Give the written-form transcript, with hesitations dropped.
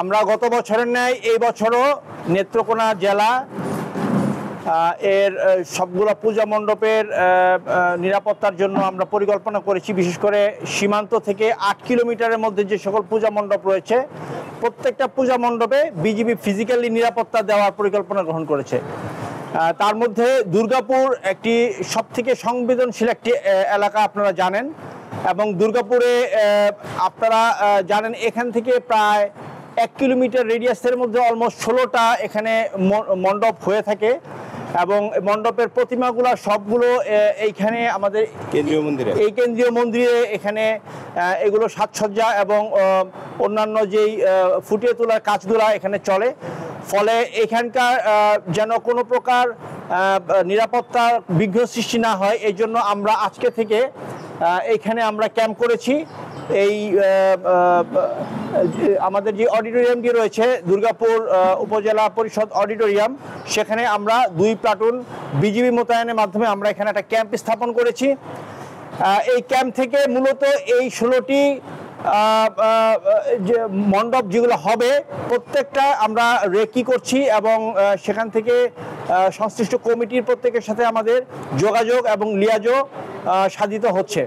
আমরা গত বছরের ন্যায় এই বছরও নেত্রকোনা জেলা এর সবগুলো পূজা মণ্ডপের নিরাপত্তার জন্য আমরা পরিকল্পনা করেছি। বিশেষ করে সীমান্ত থেকে 8 কিলোমিটারের মধ্যে যে সকল পূজা মণ্ডপ রয়েছে প্রত্যেকটা পূজা মণ্ডপে বিজিবি ফিজিক্যালি নিরাপত্তা দেওয়ার পরিকল্পনা গ্রহণ করেছে। তার মধ্যে দুর্গাপুর একটি সবথেকে সংবেদনশীল একটি এলাকা আপনারা জানেন, এবং দুর্গাপুরে আপনারা জানেন এখান থেকে প্রায় 1 কিলোমিটার রেডিয়াসের মধ্যে অলমোস্ট 16টা এখানে মণ্ডপ হয়ে থাকে, এবং মণ্ডপের প্রতিমাগুলো সবগুলো এইখানে আমাদের কেন্দ্রীয় মন্দিরে এখানে এগুলো সাজসজ্জা এবং অন্যান্য যেই ফুটিয়ে তোলার কাজগুলো এখানে চলে। ফলে এখানকার যেন কোনো প্রকার নিরাপত্তার বিঘ্ন সৃষ্টি না হয় এই জন্য আমরা আজকে থেকে এইখানে আমরা ক্যাম্প করেছি। এই আমাদের যে অডিটোরিয়ামটি রয়েছে দুর্গাপুর উপজেলা পরিষদ অডিটোরিয়াম, সেখানে আমরা 2 প্লাটুন বিজিবি মোতায়েনের মাধ্যমে আমরা এখানে একটা ক্যাম্প স্থাপন করেছি। এই ক্যাম্প থেকে মূলত এই 16টি যে মণ্ডপ যেগুলো হবে প্রত্যেকটা আমরা রেকি করছি, এবং সেখান থেকে সংশ্লিষ্ট কমিটির প্রত্যেকের সাথে আমাদের যোগাযোগ এবং লিয়াজও সাধিত হচ্ছে।